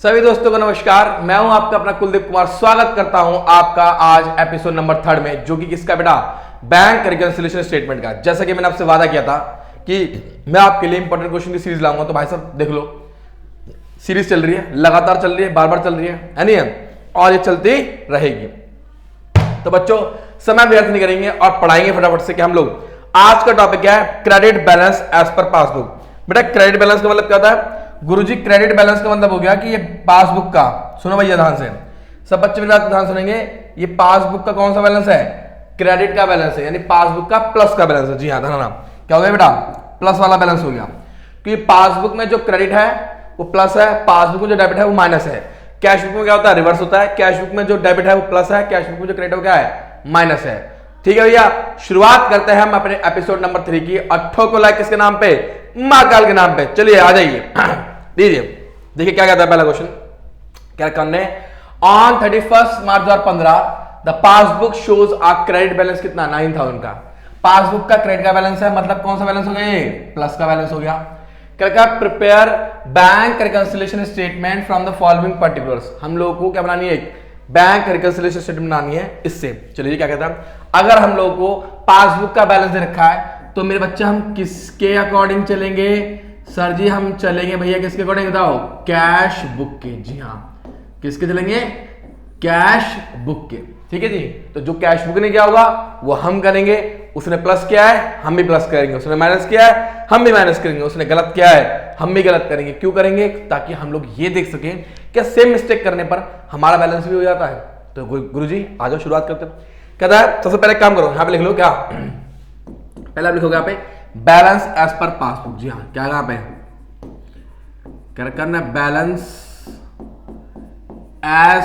सभी दोस्तों को नमस्कार। मैं हूं आपका अपना कुलदीप कुमार। स्वागत करता हूं आपका आज एपिसोड नंबर 3 में, जो कि किसका बेटा, बैंक रिकंसिलिएशन स्टेटमेंट का। जैसा कि मैंने आपसे वादा किया था कि मैं आपके लिए इंपॉर्टेंट क्वेश्चन की सीरीज लाऊंगा, तो भाई साहब देख लो, सीरीज चल रही है, लगातार चल रही है, बार बार चल रही है नहीं है, और ये चलती रहेगी। तो बच्चों समय व्यर्थ नहीं करेंगे और पढ़ाएंगे फटाफट से कि हम लोग आज का टॉपिक क्या है, credit balance as per passbook. बेटा क्रेडिट बैलेंस का मतलब क्या होता है गुरुजी? क्रेडिट बैलेंस का मतलब हो गया कि ये पासबुक का, सुनो भैया ध्यान से, सब बच्चे मेरी बात ध्यान सुनेंगे। ये पासबुक का कौन सा बैलेंस है? क्रेडिट का बैलेंस है, यानी पासबुक का प्लस का बैलेंस है। जी हाँ, ध्यान, क्या हो गया बेटा? प्लस वाला बैलेंस हो गया, क्योंकि पासबुक में जो क्रेडिट है वो प्लस है, पासबुक में जो डेबिट है वो माइनस है। कैश बुक में क्या होता है? रिवर्स होता है। कैश बुक में जो डेबिट है वो प्लस है, कैश बुक में जो क्रेडिट है क्या है? माइनस है। ठीक है भैया, शुरुआत करते हैं हम अपने एपिसोड नंबर 3 की। 8 को लाइक किसके नाम पे? महाकाल के नाम पे। चलिए आ जाइए, दीजिए। देखिए क्या कहता है पहला क्वेश्चन, क्या करने? On 31 March 2015 the passbook shows a credit balance कितना? 9000 का। पासबुक का क्रेडिट का बैलेंस है, मतलब कौन सा बैलेंस हो गया? ये प्लस का बैलेंस हो गया। क्या prepare bank reconciliation statement from the following particulars. हम लोगों को क्या बनानी है? एक बैंक रिकंसिलिएशन स्टेटमेंट बनानी है इससे। चलिए क्या कहता है, अगर हम लोगों को पासबुक का बैलेंस दे रखा है तो मेरे बच्चे हम किसके अकॉर्डिंग चलेंगे? सर जी हम चलेंगे भैया किसके अकॉर्डिंग बताओ? कैश बुक के। जी हाँ, किसके चलेंगे? कैश बुक के। ठीक है जी। तो जो कैश बुक ने किया होगा वो हम करेंगे, उसने प्लस किया है हम भी प्लस करेंगे, उसने माइनस किया है हम भी माइनस करेंगे, उसने गलत किया है हम भी गलत करेंगे। क्यों करेंगे? ताकि हम लोग ये देख सकें कि सेम मिस्टेक करने पर हमारा बैलेंस भी हो जाता है। तो गुरुजी आ जाओ, शुरुआत करते हैं। कहता है सबसे पहले काम करो, यहां पे लिख लो, क्या पहले आप लिखोगे यहाँ पे बैलेंस एज पर पासबुक। जी हाँ, क्या यहाँ पे क्या करना है? बैलेंस एज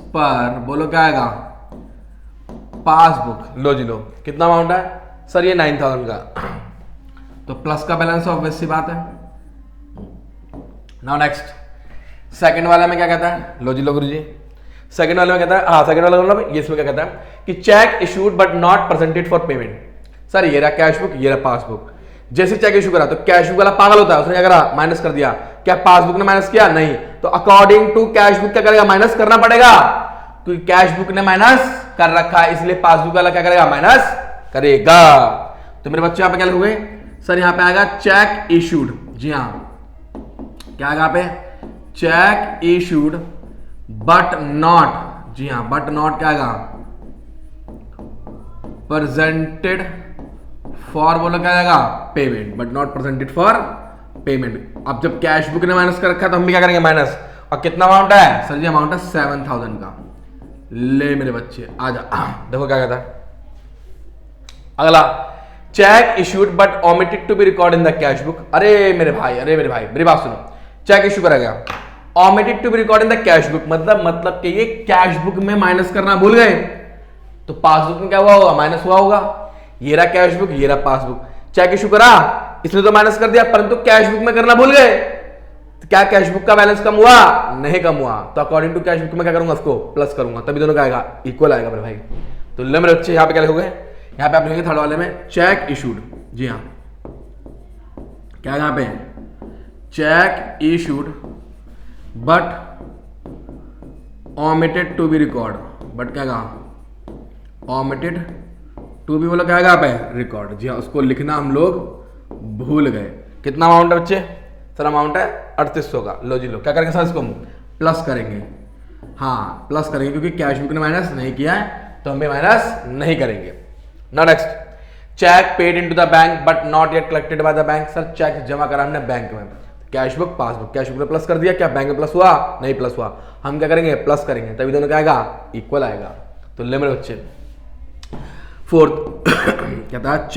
पर, बोलो क्या आएगा? पासबुक। लो जी लो, कितना अमाउंट है सर? ये 9000 का। तो प्लस का बैलेंस ऑब्वियस सी बात है। नाउ नेक्स्ट, सेकंड वाला में क्या कहता है? लो जी लो गुरुजी, सेकंड वाले में कहता है, हाँ सेकंड वाला मतलब ये, इसमें क्या कहता है कि check issued but not presented for payment. Sir ये रहा कैश बुक, ये रहा पासबुक। जैसे चेक इशू करा तो कैश बुक वाला पागल होता है, उसने क्या करा? माइनस कर दिया। क्या पासबुक ने माइनस किया? नहीं। तो अकॉर्डिंग टू कैश बुक क्या करेगा? माइनस करना पड़ेगा, क्योंकि कैश बुक ने माइनस कर रखा है, इसलिए पासबुक वाला क्या करेगा? माइनस करेगा। तो मेरे बच्चे यहां पे क्या लिखोगे? सर यहां पे आएगा चेक इशूड। जी हाँ, क्या आएगा यहाँ पे? चेक इशूड बट नॉट, जी हाँ, बट नॉट क्या आएगा? प्रेजेंटेड फॉर, बोलो क्या आएगा? Payment. But not presented for payment. अब जब कैश बुक ने माइनस कर रखा है तो हम भी क्या करेंगे? माइनस। और कितना अमाउंट है? सर जी अमाउंट है 7000 का। ले मेरे बच्चे आ जा, देखो क्या कहता है अगला, cheque issued but omitted to be record in the cash book. अरे मेरे भाई मेरी बात सुनो, चेक इशू करा गया, omitted to be record in the cash book, मतलब कि ये कैश बुक में माइनस करना भूल गए, तो पासबुक में क्या हुआ होगा? माइनस हुआ होगा। ये रहा कैश बुक, ये रहा पासबुक। चेक इशू करा, इसने तो माइनस कर दिया, परंतु कैश बुक में करना भूल गए, तो क्या कैश बुक का बैलेंस कम हुआ? नहीं कम हुआ। तो अकॉर्डिंग टू कैश बुक में क्या करूंगा? उसको प्लस करूंगा, तभी दोनों का आएगा इक्वल आएगा मेरे भाई। तो ले मेरे बच्चे, यहाँ पे क्या लिखोगे? यहाँ पे आप लिखेंगे थर्ड वाले में चेक इशूड। जी हाँ, क्या यहाँ पे? Cheque issued but omitted to be record, but क्या कहा? ओमिटेड टू बी, बोला क्या आएगा यहाँ पे? रिकॉर्ड। जी हाँ, उसको लिखना हम लोग भूल गए। कितना अमाउंट है बच्चे? सर अमाउंट है 3800 का। लो जी लो, क्या करेंगे सर? इसको प्लस करेंगे। हाँ प्लस करेंगे, क्योंकि कैश बुक ने माइनस नहीं किया है तो हम भी माइनस नहीं करेंगे। Now next, cheque paid into the bank but not yet collected by the bank. Sir cheque जमा करा हमने बैंक में, cash book passbook, cash book ने प्लस कर दिया, क्या बैंक में प्लस हुआ? नहीं प्लस हुआ। हम क्या करेंगे? प्लस करेंगे, तभी दोनों क्या आएगा? इक्वल आएगा। तो ले मेरे बच्चे, फोर्थ कहता है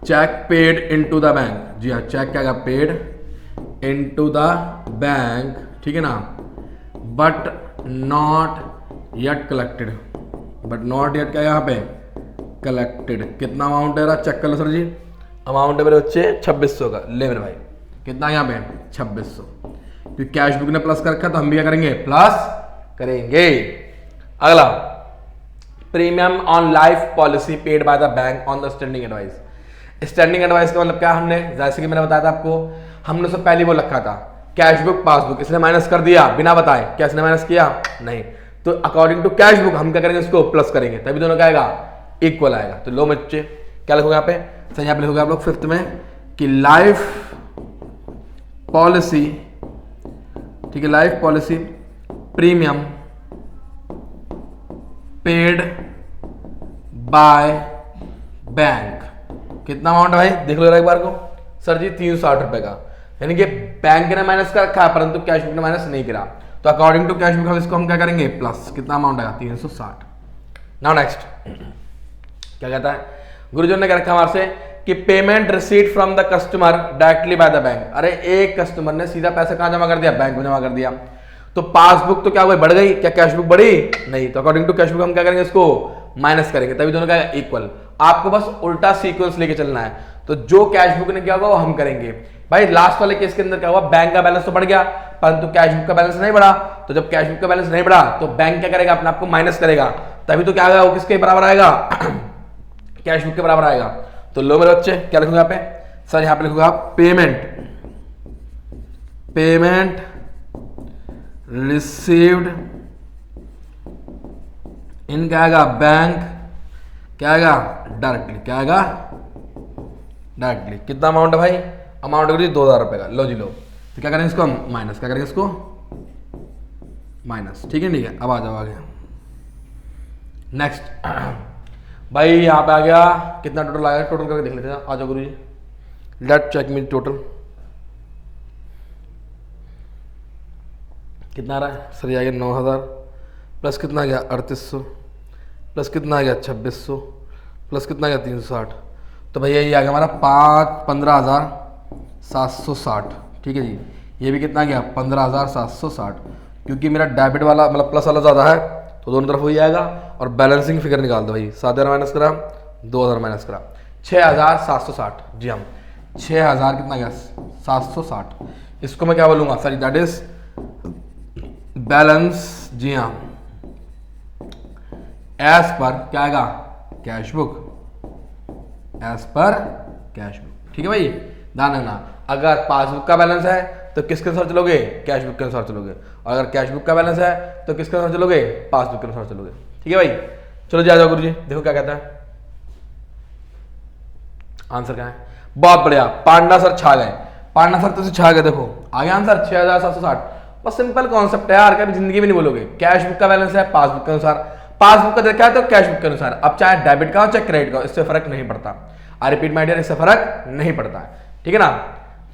cheque paid into the bank. जी हाँ, चेक क्या? पेड इनटू द बैंक, ठीक है ना, but not yet collected. But not yet क्या यहाँ पे? कलेक्टेड। कितना अमाउंट है? चेक कर लो सर जी, अमाउंट है मेरे बच्चे 2600 का। ले मेरे भाई, कितना यहाँ पे? 2600। क्योंकि कैश बुक ने प्लस कर रखा तो हम भी क्या करेंगे? प्लस करेंगे। अगला, premium on life policy paid by the bank on the standing advice. Standing advice का मतलब क्या? हमने जैसे कि मैंने बताया था आपको, हमने उससे पहले वो रखा था कैशबुक पासबुक, इसने माइनस कर दिया बिना बताए, क्या इसने माइनस किया? नहीं। तो अकॉर्डिंग टू कैशबुक हम क्या करेंगे, इसको प्लस करेंगे, तभी दोनों क्या आएगा, इक्वल आएगा। तो लो बच्चे क्या लिखोगे यहाँ पे, सर यहाँ पे लिखोगे आप लोग फिफ्थ में कि लाइफ पॉलिसी, ठीक है, life policy premium paid by bank, कितना अमाउंट है भाई, देख लो एक बार को, सर जी 360 रुपए का, यानी कि बैंक ने माइनस कर रखा है परंतु कैशबुक ने माइनस नहीं करा, तो अकॉर्डिंग टू कैशबुक हम इसको हम क्या करेंगे, प्लस, कितना अमाउंट आएगा, 360। नाउ नेक्स्ट क्या कहता है, गुरुजन ने कह रखा हमारे से कि payment receipt from the customer directly by the bank. अरे एक कस्टमर ने सीधा पैसा कहां जमा कर दिया, बैंक में जमा कर दिया, तो पासबुक तो क्या हुई, बढ़ गई, क्या कैशबुक बढ़ी? नहीं। तो अकॉर्डिंग टू कैशबुक हम क्या करेंगे, इसको माइनस करेंगे, तभी दोनों क्या इक्वल। आपको बस उल्टा सीक्वेंस लेके चलना है, तो जो कैशबुक ने क्या होगा वो हम करेंगे। भाई लास्ट वाले केस के अंदर क्या हुआ, बैंक का बैलेंस तो बढ़ गया परंतु कैशबुक का बैलेंस नहीं बढ़ा, तो जब कैशबुक का बैलेंस नहीं बढ़ा तो बैंक क्या करेगा, अपने आप को माइनस करेगा, तभी तो क्या आएगा, वो किसके बराबर आएगा, कैशबुक के बराबर आएगा। तो लो मेरे बच्चे क्या लिखूंगा यहाँ पे, सर यहाँ पे लिखूंगा पेमेंट रिसीव्ड इन क्या आएगा, बैंक क्या आएगा, डायरेक्टली, क्या आएगा, डायरेक्टली। कितना अमाउंट है भाई, अमाउंट करिए 2000 रुपए का, लो जी लो। तो क्या करेंगे इसको हम माइनस, क्या करेंगे इसको माइनस, ठीक है, ठीक है। अब आ जाओ आगे, नेक्स्ट भाई यहाँ पे आ गया, कितना टोटल आया, टोटल करके देख लेते हैं, आ जाओ गुरु जी, लेट चेक मी टोटल कितना आ रहा है, सर ये आ गया 9000 प्लस कितना आ गया 3800 प्लस कितना आ गया 2600 प्लस कितना आ गया 360, तो भैया ये आ गया हमारा 15,760, ठीक है जी। ये भी कितना गया 15,760, क्योंकि मेरा डेबिट वाला मतलब प्लस वाला ज़्यादा है तो दोनों तरफ वही आएगा। और बैलेंसिंग फिगर निकाल दो भाई, 7,000 माइनस करा, 2,000 माइनस करा, 6,760, जी हम 6,000 कितना गया 760, इसको मैं क्या बोलूँगा सर, दैट इज बैलेंस, जी हाँ, एज पर क्या आएगा, कैशबुक, एज पर कैशबुक, ठीक है भाई। ध्यान रखना, अगर पासबुक का बैलेंस है तो किसके अनुसार चलोगे, कैशबुक के अनुसार चलोगे, और अगर कैशबुक का बैलेंस है तो किसके अनुसार चलोगे, पासबुक के अनुसार चलोगे, ठीक है भाई। चलो जी आ जाओ गुरु जी, देखो क्या कहता है, आंसर क्या है, बहुत बढ़िया, पांडा सर छा गए, पांडा सर तो छा गए, देखो आ गया आंसर 6,760। बस सिंपल कॉन्सेप्ट है यार, कभी जिंदगी में नहीं बोलोगे, कैशबुक का बैलेंस है पासबुक के अनुसार, पासबुक का देखा है तो कैशबुक के अनुसार, अब चाहे डेबिट का हो चाहे क्रेडिट का हो, इससे फर्क नहीं पड़ता। आई रिपीट माय डियर, इससे फर्क नहीं पड़ता, ठीक है ना।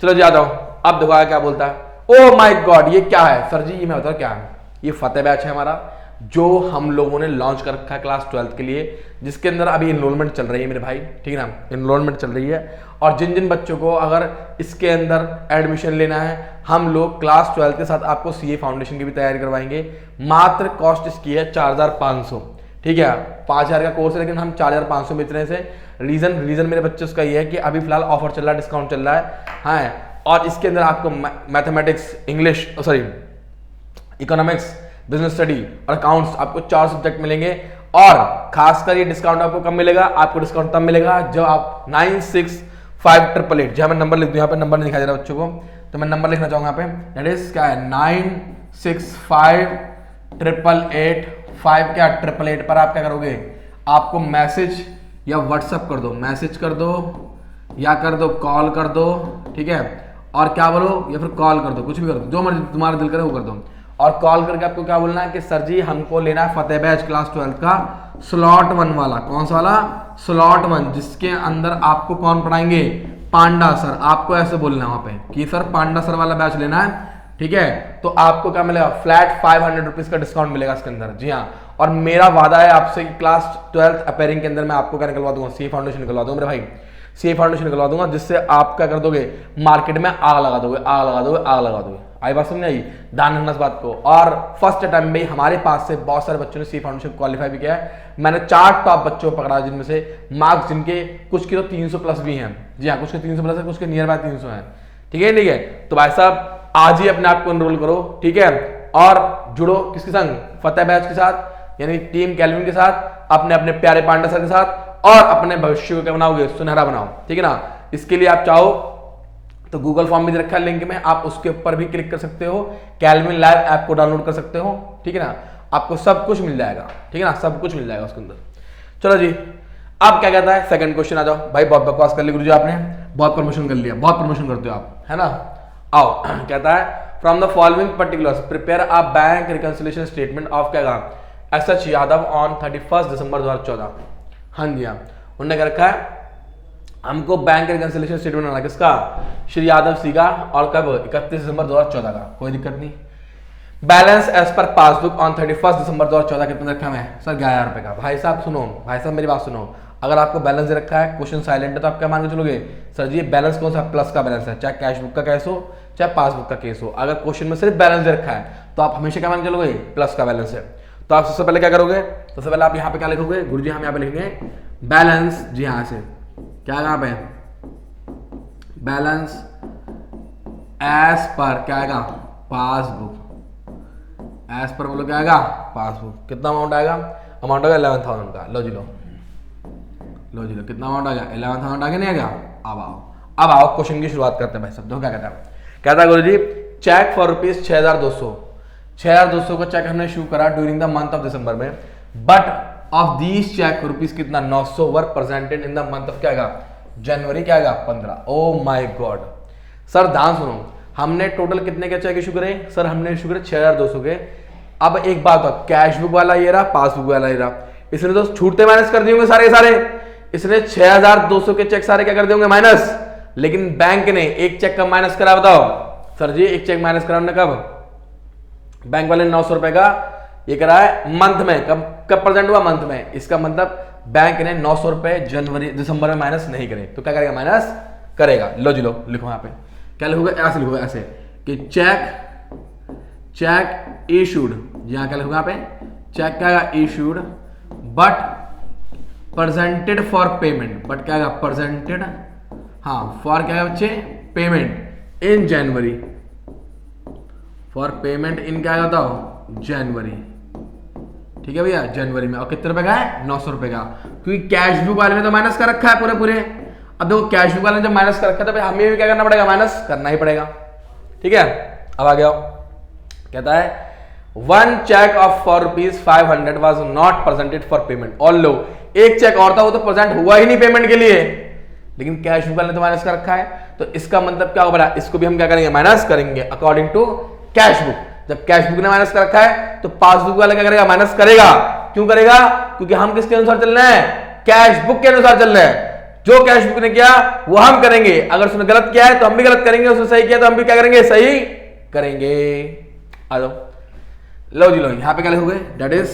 चलो जी आ जाओ, अब देखो क्या बोलता है, ओ माय गॉड ये क्या है सर जी, ये मैं बताऊं क्या है, ये फतेह बैच है हमारा, जो हम लोगों ने लॉन्च कर रखा है क्लास 12th के लिए, जिसके अंदर अभी इनरोलमेंट चल रही है मेरे भाई, ठीक है ना, इनरोलमेंट चल रही है। और जिन जिन बच्चों को अगर इसके अंदर एडमिशन लेना है, हम लोग क्लास 12th के साथ आपको सीए फाउंडेशन की भी तैयारी करवाएंगे। मात्र कॉस्ट इसकी है 4,500, ठीक है, 5,000 का कोर्स है लेकिन हम 4,500 में इतने से, रीजन मेरे बच्चे उसका ये है कि अभी फिलहाल ऑफर चल रहा है, डिस्काउंट चल रहा है, हाँ। और इसके अंदर आपको mathematics, English, sorry economics, business study और अकाउंट्स, आपको 4 सब्जेक्ट मिलेंगे। और खासकर ये डिस्काउंट आपको कब मिलेगा, आपको डिस्काउंट तब मिलेगा जब आप 96588, जहां मैं नंबर लिख दूं, यहाँ पे नंबर नहीं दिखाई दे रहा बच्चों को, तो मैं नंबर लिखना चाहूंगा यहाँ पे, दैट इज क्या है 9658885, क्या 888 पर आप क्या करोगे, आपको मैसेज या व्हाट्सएप कर दो, मैसेज कर दो या कर दो कॉल कर दो, ठीक है, और क्या बोलो, या फिर कॉल कर दो, कुछ भी कर दो, जो मर्जी तुम्हारा दिल करे वो कर दो। और कॉल करके आपको क्या बोलना है कि सर जी हमको लेना है फतेह बैच क्लास 12th का स्लॉट 1 वाला, कौन सा वाला, स्लॉट 1, जिसके अंदर आपको कौन पढ़ाएंगे, पांडा सर। आपको ऐसे बोलना है वहां पे कि सर पांडा सर वाला बैच लेना है, ठीक है, तो आपको क्या मिलेगा, फ्लैट 500 रुपीज का डिस्काउंट मिलेगा इसके अंदर, जी हाँ। और मेरा वादा है आपसे कि क्लास 12th अपेयरिंग के अंदर मैं आपको क्या निकलवा दूंगा, सी फाउंडेशन निकलवा दूंगा मेरे भाई, सी फाउंडेशन निकलवा दूंगा, जिससे आप क्या कर दोगे, मार्केट में आग लगा दोगे, आग लगा दोगे, आग लगा दोगे। आई बात समझ आई, ध्यान रखना इस बात को। और फर्स्ट टाइम में हमारे पास से बहुत सारे बच्चों ने सी फाउंडेशन क्वालिफाई भी किया है। मैंने 4 टॉप बच्चों को पकड़ा, जिनमें से मार्क्स जिनके कुछ के तो 300 प्लस भी हैं, जी हाँ, कुछ के 300 प्लस है, कुछ के नियर बाय 300 है, ठीक है, ठीक है। तो भाई साहब आज ही अपने आप को एनरोल करो, ठीक है, और जुड़ो किसके संग, फतेह बैच के साथ, यानी टीम कैल्विन के साथ, अपने अपने प्यारे पांडा सर के साथ, और अपने भविष्य को क्या बनाओगे, सुनहरा बनाओ, ठीक है ना। इसके लिए आप चाहो तो गूगल फॉर्म भी दे रखा है लिंक में, आप उसके ऊपर भी क्लिक कर सकते हो, कैलविन लाइव ऐप को डाउनलोड कर सकते हो, ठीक है ना, आपको सब कुछ मिल जाएगा, ठीक है ना, सब कुछ मिल जाएगा उसके अंदर। चलो जी, अब क्या कहता है सेकंड क्वेश्चन, आ जाओ भाई, बहुत बकवास कर ली गुरुजी आपने, बहुत प्रमोशन कर लिया, बहुत प्रमोशन करते हो आप, है ना। आओ कहता है from the following particulars prepare a bank reconciliation statement of क्या कहा एसएच यादव ऑन 31 दिसंबर 2014। हाँ जी, हाँ, उन्होंने क्या रखा है, हमको बैंक रिकंसिलिएशन स्टेटमेंट बनाना किसका, श्री यादव सी का, और कब 31 दिसंबर 2014 का, कोई दिक्कत नहीं। Balance as per passbook on 31 December 2014 कितना रखा है सर, 11,000 रुपए का। भाई साहब सुनो, भाई साहब मेरी बात सुनो, अगर आपको बैलेंस दे रखा है, क्वेश्चन साइलेंट है, तो आप क्या मान के चलोगे, सर जी ये बैलेंस कौन सा, प्लस का बैलेंस है, चाहे कैश बुक का केस हो चाहे पासबुक का केस हो, अगर क्वेश्चन में सिर्फ बैलेंस दे रखा है तो आप हमेशा क्या मान के चलोगे, प्लस का बैलेंस है। तो आप सबसे पहले क्या करोगे, सबसे पहले आप यहाँ पे क्या लिखोगे, गुरुजी हम यहाँ पे लिखेंगे बैलेंस, जी हाँ से क्या कहाँ पे बैलेंस एज पर क्या आएगा, पासबुक, एज पर बोलो क्या आएगा, पासबुक। कितना अमाउंट आएगा, अमाउंट आएगा 11,000 का। लो जी लो, लो जी लो, कितना अमाउंट आ गया, 11,000 आगे नहीं आ गया। अब आओ क्वेश्चन की शुरुआत करते हैं भाई सब। देखो क्या कहता है गुरुजी, चेक फॉर रुपीज 6,200 का चेक हमने इशू करा during the month of December में, but of these cheque rupees कितना 900 were presented in the month of क्या आएगा, जनवरी क्या आएगा 15। ओ माय गॉड सर, ध्यान सुनो, हमने टोटल कितने के चेक इशू करे सर, हमने इशू करे 6,200 के। अब एक बात हो, कैश बुक वाला ये रहा, पासबुक वाला ये रहा, इसने तो छूटते माइनस कर दिए होंगे सारे, इसने 6,200 के चेक सारे क्या कर देंगे माइनस, लेकिन बैंक ने एक चेक कब माइनस करा बताओ सर जी, एक चेक माइनस करा हमने कब, बैंक वाले ने 900 रुपए का ये करा है मंथ में, कब प्रेजेंट हुआ, मंथ में। इसका मतलब बैंक ने 900 रुपए जनवरी दिसंबर में माइनस नहीं करे, तो क्या करेगा, माइनस करेगा। लो जी लो, लिखो यहाँ पे क्या लिखोगे, ऐसे लिखोगे ऐसे कि चेक इशूड, यहाँ क्या लिखोगे यहाँ पे, चेक क्या issued but presented for payment, but क्या प्रेजेंटेड, हाँ फॉर क्या है बच्चे, payment in January, for payment in क्या बताओ, जनवरी, ठीक है भैया, जनवरी में। और कितने रुपए का है, 900 रुपए का, क्योंकि कैश बुक वाले ने तो माइनस कर रखा है पूरे। अब देखो कैश बुक वाले ने जब माइनस कर रखा है तो भाई हमें भी क्या करना पड़ेगा, माइनस करना ही पड़ेगा, ठीक है। अब आ गया, कहता है one cheque of for rupees 500 was not presented for payment. और लो, एक चेक और था, वो तो प्रेजेंट हुआ ही नहीं पेमेंट के लिए, लेकिन कैश बुक वाले ने तो माइनस कर रखा है, तो इसका मतलब क्या होगा, इसको भी हम क्या करेंगे, माइनस करेंगे अकॉर्डिंग टू कैश बुक। जब कैश बुक ने माइनस कर रखा है तो पासबुक वाला क्या करेगा, माइनस करेगा। क्यों करेगा, क्योंकि हम किसके अनुसार चल रहे हैं, कैश बुक के अनुसार चल रहे हैं। जो कैश बुक ने किया वो हम करेंगे, अगर उसने गलत किया है तो हम भी गलत करेंगे, उसने सही किया तो हम भी क्या करेंगे, सही करेंगे। आ जाओ, लो जी लो, यहां पे क्या लिखोगे, that is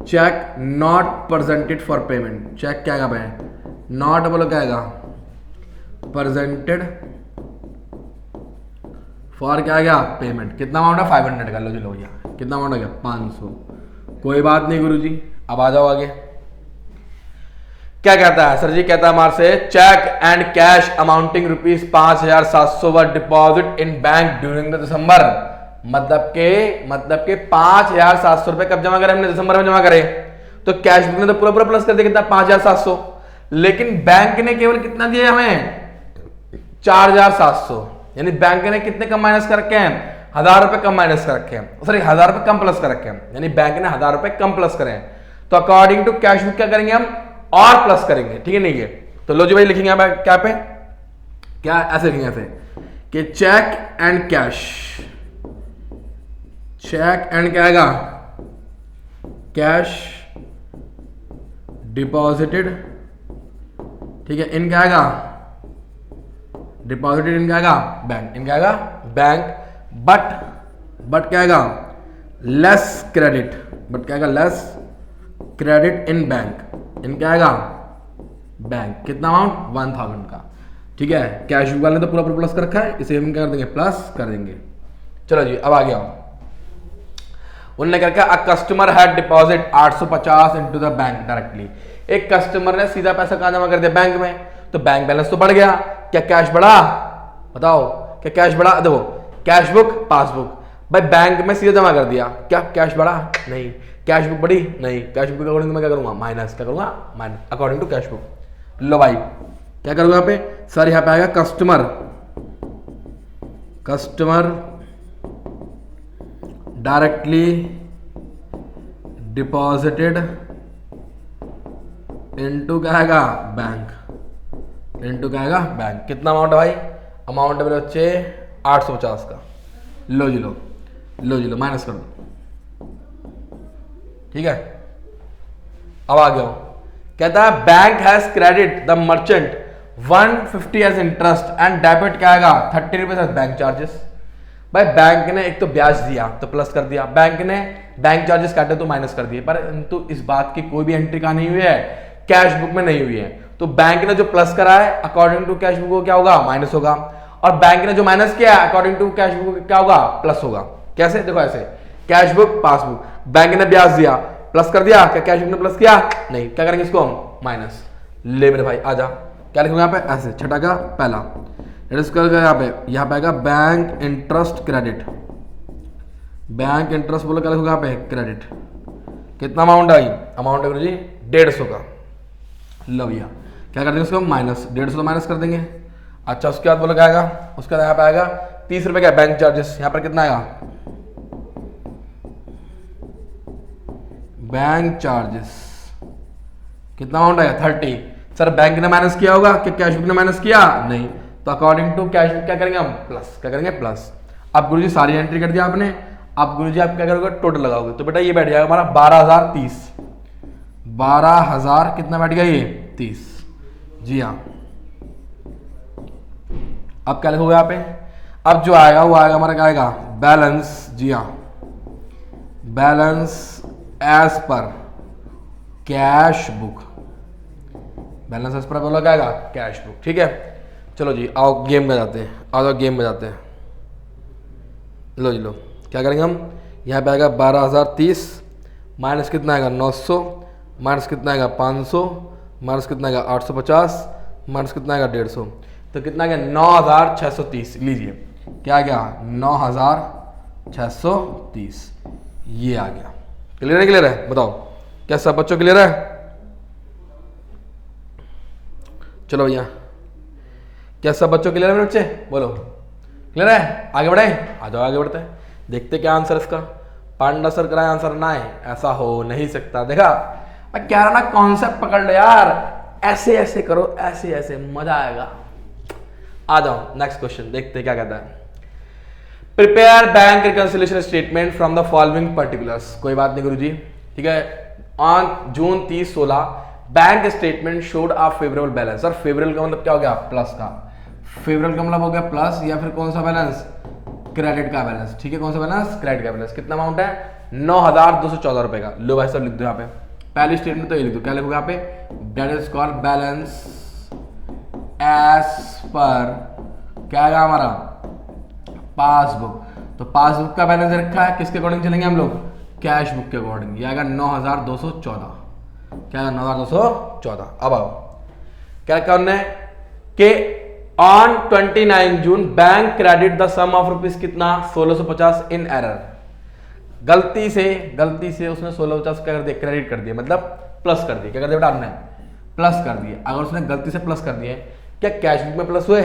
cheque not presented for payment. Cheque क्या है, नॉट बोलो क्या आएगा, प्रेजेंटेड फॉर क्या आ गया, पेमेंट। कितना अमाउंट है, 500 का। लो जी लो भैया, कितना अमाउंट आ गया, 500। कोई बात नहीं गुरुजी, अब आ जाओ आगे। क्या कहता है सर जी, कहता है हमारे से cheque and cash amounting rupees 5,700 were deposit in bank during the December. मतलब के 5,700 रुपए कब जमा करे हमने, दिसंबर में जमा करे। तो कैश बुक ने तो पूरा प्लस कर दिया, कितना 5,700, लेकिन बैंक ने केवल कितना दिया हमें, 4,700। यानी बैंक ने कितने कम माइनस कर रखे हैं, 1,000 रुपए कम माइनस कर रखे हैं, सॉरी 1,000 रुपए कम प्लस कर रखे हैं, यानी बैंक ने 1,000 रुपए कम प्लस करें। तो अकॉर्डिंग टू कैश बुक क्या करेंगे हम, और प्लस करेंगे, ठीक है नहीं है। तो लो जी भाई लिखेंगे क्या पे, क्या ऐसे लिखेंगे ऐसे कि cheque and cash, cheque and क्या आएगा, कैश डिपॉजिटेड, ठीक है, इन क्या आएगा, डिपॉजिटेड इन क्या आएगा, बैंक, इन क्या आएगा, बैंक, बट क्या आएगा, लेस क्रेडिट, बट क्या आएगा, less credit in bank, in क्या आएगा, बैंक। कितना अमाउंट, 1,000 का, ठीक है। कैश बुक वाले ने तो पूरा प्लस कर रखा है, इसे हम क्या कर देंगे, प्लस कर देंगे। चलो जी, अब आ गया, उन्होंने क्या किया, a customer had deposit 850 into the bank directly. एक कस्टमर ने सीधा पैसा कहां जमा कर दिया, बैंक में, तो बैंक बैलेंस तो बढ़ गया। क्या कैश बढ़ा, बताओ, क्या कैश बढ़ा, देखो कैश बुक पासबुक, भाई बैंक में सीधा जमा कर दिया, क्या कैश बढ़ा, नहीं। कैश बुक बढ़ी, नहीं। कैश बुक के अकॉर्डिंग मैं क्या करूंगा, माइनस, क्या करूंगा, minus according to cash book. लो भाई, क्या करोगे यहाँ पे सर, यहाँ पे आएगा कस्टमर डायरेक्टली डिपॉजिटेड इनटू क्या आएगा बैंक, इनटू क्या आएगा बैंक। कितना अमाउंट है भाई, अमाउंट है मेरे बच्चे 850 का। लो जी लो माइनस कर दो, ठीक है। अब आ गया कहता है bank has credit the merchant 150 as interest and debit क्या आएगा 30 रुपीज एज बैंक चार्जेस। भाई बैंक ने एक तो ब्याज दिया तो प्लस कर दिया, बैंक ने बैंक चार्जेस काटे तो माइनस कर दिए, परंतु इस बात की कोई भी एंट्री कहां नहीं हुई है, कैश बुक में नहीं हुई है। तो बैंक ने जो प्लस करा है अकॉर्डिंग टू कैश बुक क्या होगा, माइनस होगा, और बैंक ने जो माइनस किया है अकॉर्डिंग टू कैश बुक क्या होगा, प्लस होगा। कैसे, देखो ऐसे, कैश बुक पासबुक, बैंक ने ब्याज दिया प्लस कर दिया, क्या कैश बुक ने प्लस किया, नहीं, क्या करेंगे इसको हम माइनस। ले मेरे भाई आजा, क्या लिखूंगा यहाँ पे ऐसे, छठा का पहला यहाँ पे आएगा bank interest credit, bank interest बोलो क्या लिखूंगा यहाँ पे क्रेडिट। कितना अमाउंट आई, अमाउंट है जी 150 का। लो भैया क्या कर देंगे इसको माइनस, 150 तो माइनस कर देंगे। अच्छा उसके बाद बोलो क्या आएगा, उसके बाद यहाँ पे आएगा 30 रुपए का बैंक चार्जेस, यहाँ पर कितना आएगा बैंक चार्जेस, कितना अमाउंट आएगा 30। सर बैंक ने माइनस किया होगा कि कैश बुक ने माइनस किया, नहीं, तो अकॉर्डिंग टू कैश बुक क्या करेंगे हम प्लस, क्या करेंगे प्लस। अब गुरुजी सारी एंट्री कर दिया आपने, अब गुरुजी आप क्या करोगे टोटल लगाओगे, तो बेटा ये बैठ जाएगा हमारा 12,030, 12,000 कितना बैठ गया ये 30, जी हाँ। अब क्या लिखोगे यहाँ पे, अब जो आएगा वो आएगा हमारा क्या आएगा बैलेंस, जी हाँ, balance as per cash book, balance as per बोला क्या आएगा कैश बुक, ठीक है। चलो जी आओ गेम में जाते हैं, आ जाओ गेम में जाते हैं। लो जी लो, क्या करेंगे हम, यहाँ पे आएगा 12,030 माइनस कितना आएगा 900 माइनस कितना आएगा 500 माइनस कितना आएगा 850 माइनस कितना आएगा 150, तो कितना आ गया 9,630। लीजिए क्या आ गया 9,630, ये आ गया। क्लियर है, क्लियर है, बताओ क्या सब बच्चों क्लियर है। चलो भैया क्या सब बच्चों क्लियर है मेरे बच्चे, बोलो क्लियर है, आगे बढ़े, आ जाओ आगे बढ़ते हैं, देखते क्या आंसर इसका। पांडा सर कराए आंसर ना है, ऐसा हो नहीं सकता। देखा मैं कह रहा ना कॉन्सेप्ट पकड़ लो यार, ऐसे ऐसे करो, ऐसे ऐसे मजा आएगा। आ जाओ नेक्स्ट क्वेश्चन देखते क्या कहता है। Prepare bank reconciliation statement from the following particulars. कोई बात नहीं गुरुजी, ठीक है। On June 30/16 bank statement showed a favourable balance. और फेवरेबल का मतलब क्या हो गया प्लस का, फेवरेबल का मतलब हो गया प्लस, या फिर कौन सा बैलेंस क्रेडिट का बैलेंस, ठीक है, कौन सा बैलेंस क्रेडिट का बैलेंस। कितना अमाउंट है 9,214 रुपए का। लो भाई सब लिख दो यहाँ पे, पहली स्टेटमेंट तो ये लिख दो, क्या लिखोगे यहाँ पे, that is called balance as per क्या आएगा हमारा पासबुक। तो पासबुक का बैलेंस रखा है, किसके अकॉर्डिंग चलेंगे हम लोग, कैश बुक के अकॉर्डिंग। ये आएगा 9,214, क्या आएगा 9,214। अब आओ क्या करना है कि on 29 June bank credit the sum of rupees कितना 1,650 इन एरर। गलती से उसने 1,650 क्या कर दिया क्रेडिट कर दिया, मतलब प्लस कर दिया। क्या कर दिया बेटा आपने प्लस कर दिया। अगर उसने गलती से प्लस कर दिया क्या कैश बुक में प्लस हुए,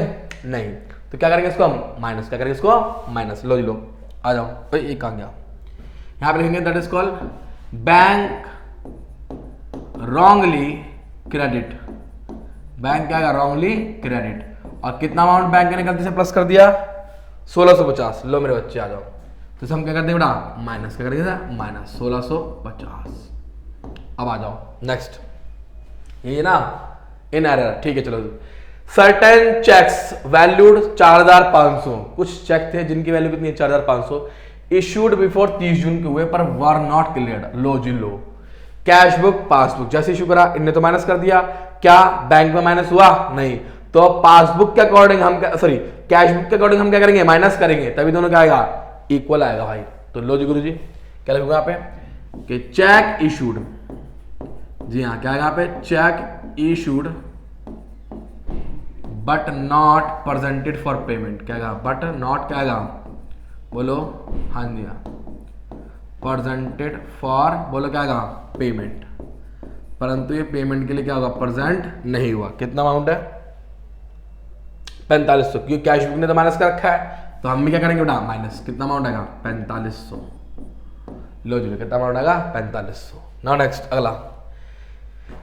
नहीं, तो क्या करेंगे इसको हम माइनस, क्या करेंगे इसको माइनस। लो जी लो आ जाओ भाई, एक कहां गया, यहां पे लिखेंगे that is called bank wrongly credit, bank क्या रॉन्गली क्रेडिट। और कितना अमाउंट बैंक ने गलती से प्लस कर दिया 1,650। लो मेरे बच्चे आ जाओ, तो हम क्या करते हैं बेटा माइनस, क्या करेंगे माइनस 1,650। अब आ जाओ नेक्स्ट, ये ना इन एरर, ठीक है। चलो सर्टेन चेक्स वैल्यूड 4,500, कुछ चेक थे जिनकी वैल्यू कितनी है 4,500, इश्यूड बिफोर 30 जून के हुए पर वर नॉट क्लियर्ड। लो जी लो, कैश बुक पासबुक जैसे इशू करा इनने तो माइनस कर दिया, क्या बैंक में माइनस हुआ, नहीं, तो पासबुक के अकॉर्डिंग हम सॉरी कैश बुक के अकॉर्डिंग हम क्या करेंगे माइनस करेंगे, तभी दोनों क्या आएगा इक्वल आएगा भाई। तो लो जी गुरु जी क्या लिखूंगा यहाँ पे कि चेक इशूड, जी हाँ क्या आएगा यहाँ पे cheque issued but not presented for payment. क्या आएगा बट नॉट, क्या आएगा बोलो, हाँ जी हाँ, प्रेजेंटेड फॉर बोलो क्या आएगा पेमेंट, परंतु ये पेमेंट के लिए क्या होगा प्रेजेंट नहीं हुआ। कितना अमाउंट है 4500, क्योंकि कैश बुक ने तो माइनस कर रखा है, तो हम भी क्या करेंगे बेटा माइनस। कितना अमाउंट आएगा 4500। लो जी कितना अमाउंट आएगा 4500। नाउ नेक्स्ट अगला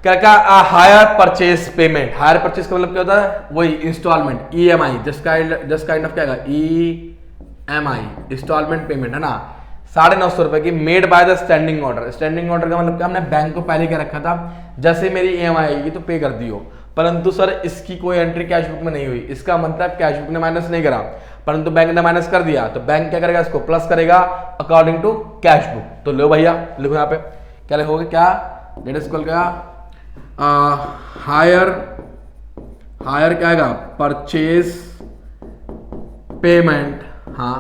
क्या hire purchase payment. Hire purchase का मतलब क्या होता है, वही instalment EMI, just kind of क्या आएगा ईएमआई, इंस्टॉलमेंट पेमेंट है ना, 950 रुपए की made by the standing order. Standing order का मतलब क्या, हमने बैंक को पहले क्या रखा था, जैसे मेरी ईएमआई आएगी तो पे कर दियो, परंतु सर इसकी कोई एंट्री कैश बुक में नहीं हुई। इसका मतलब कैश बुक ने माइनस नहीं करा, परंतु बैंक ने माइनस कर दिया, तो बैंक क्या करेगा, इसको प्लस करेगा अकॉर्डिंग टू कैश बुक। तो लो भैया लिखो यहाँ पे क्या लिखोगे, क्या डेट इज कॉल्ड क्या हायर क्या आएगा परचेज पेमेंट। हाँ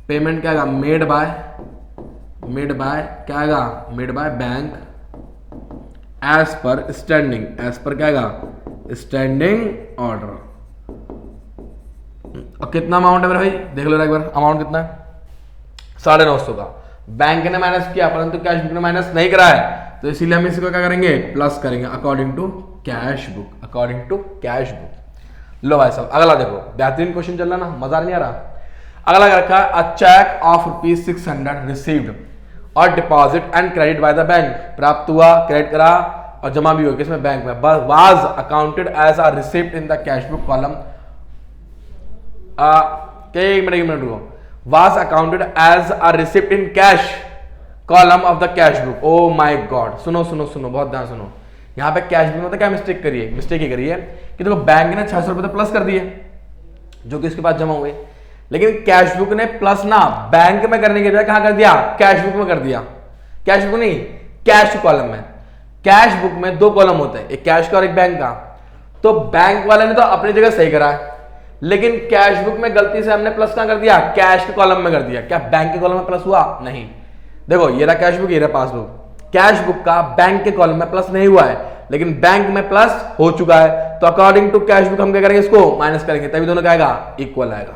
पेमेंट क्या आएगा मेड बाय क्या आएगा made by bank as per standing, as per क्या आएगा स्टैंडिंग ऑर्डर। और कितना अमाउंट है मेरे भाई, देख लो एक बार अमाउंट कितना है, 950 का। बैंक ने माइनस किया परंतु कैश बुक ने माइनस नहीं करा है, तो इसीलिए हम इसको क्या करेंगे प्लस करेंगे according to cash book, according to cash book. लो भाई साहब अगला देखो, बेहतरीन क्वेश्चन चल रहा ना, मजा नहीं आ रहा। अगला रखा है अ चेक ऑफ ₹600 रिसीव्ड और deposit and credit by the bank. प्राप्त हुआ, क्रेडिट करा और जमा भी हो गया किसमें, बैंक में। Was accounted as a receipt in the cash book column. एक मिनट रुको, was accounted as a receipt in cash column of the cash book. Oh my god, सुनो बहुत ध्यान सुनो। यहाँ पे कैश बुक में तो क्या मिस्टेक ये करिए कि देखो बैंक ने 600 रुपए तो प्लस कर दिए जो कि इसके पास जमा हुए, लेकिन कैश बुक ने प्लस ना बैंक में करने के बजाय कहां कर दिया, कैश बुक में कर दिया। कैश बुक नहीं, कैश कॉलम में। कैश बुक में 2 कॉलम होते हैं, एक कैश का और एक बैंक का। तो बैंक वाले ने तो अपनी जगह सही करा है, लेकिन कैश बुक में गलती से हमने प्लस कहां कर दिया, कैश के कॉलम में कर दिया। क्या बैंक के कॉलम में प्लस हुआ, नहीं। देखो ये रहा कैश बुक, ये रहा पासबुक। कैश बुक का बैंक के कॉलम में प्लस नहीं हुआ है, लेकिन बैंक में प्लस हो चुका है, तो अकॉर्डिंग टू कैश बुक हम क्या करेंगे, इसको माइनस करेंगे, तभी दोनों क्या आएगा इक्वल आएगा।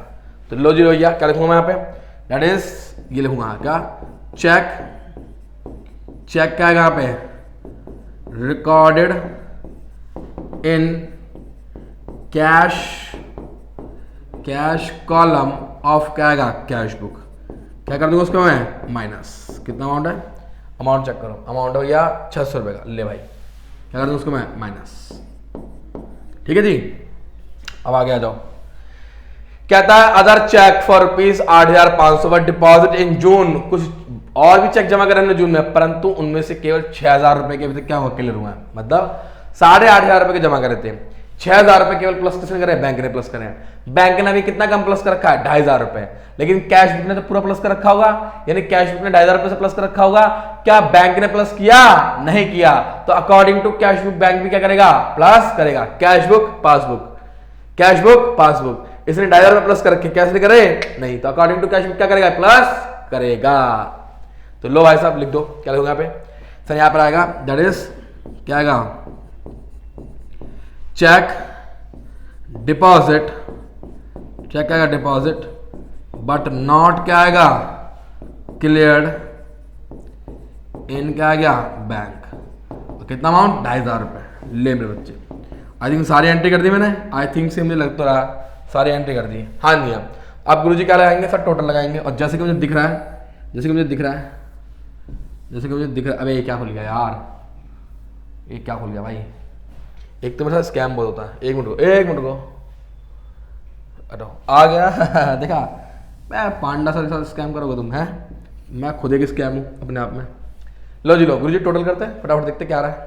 तो लो जी भैया क्या लिखूंगा मैं यहाँ पे, दैट इज ये लिखूंगा क्या चेक क्या आएगा यहाँ पे, recorded in cash column of क्या आएगा कैश बुक। क्या कर दूंगा उसको मैं माइनस। कितना अमाउंट है, अमाउंट चेक करो, अमाउंट है भैया 600 रुपए का। ले भाई क्या कर दूंगा उसको मैं माइनस। ठीक है जी, अब आगे आ जाओ। कहता है other cheque for ₹8,500 deposit in June. कुछ और भी चेक जमा करे हमने जून में, परंतु उनमें से केवल 6,000 रुपए के अभी तक क्या हुआ क्लियर हुआ है, मतलब 8,500 रुपए के जमा करे थे, 6,000 रुपए केवल प्लस किसने करे, बैंक ने प्लस करे। बैंक ने अभी कितना कम प्लस कर रखा है, 2,500 रुपए, लेकिन कैश बुक ने तो पूरा प्लस कर रखा होगा, यानी कैश बुक ने 2,500 रुपए से प्लस कर रखा होगा। क्या बैंक ने प्लस किया, नहीं किया, तो according to cash book bank भी क्या करेगा, प्लस करेगा। कैश बुक पासबुक, इसने 2,500 रुपए प्लस कर रखे, कैश ने करे नहीं, तो अकॉर्डिंग टू कैश बुक क्या करेगा, प्लस करेगा। तो लो भाई साहब लिख दो, क्या लिखोगे यहाँ पे, सर यहाँ पर आएगा दैट इज क्या आएगा, चेक डिपॉजिट, चेक आएगा डिपॉजिट, बट नॉट क्या आएगा क्लियर्ड इन क्या आ गया बैंक। कितना अमाउंट, 2,500 रुपए। ले मेरे बच्चे, आई थिंक सारी एंट्री कर दी मैंने, आई थिंक से मुझे लग तो रहा सारी एंट्री कर दी। हाँ जी हाँ, अब गुरुजी क्या लगाएंगे सर, टोटल लगाएंगे। और जैसे कि मुझे दिख रहा है, अबे ये क्या खुल गया यार, ये क्या खुल गया भाई, एक तो मेरे साथ स्कैम बहुत होता है। एक मिनट रुको, आ गया देखा, मैं पांडा सर के साथ स्कैम करोगे तुम, है मैं खुद एक स्कैम हूं अपने आप में। लो जी लो गुरुजी टोटल करते हैं, फटाफट देखते क्या आ रहा है।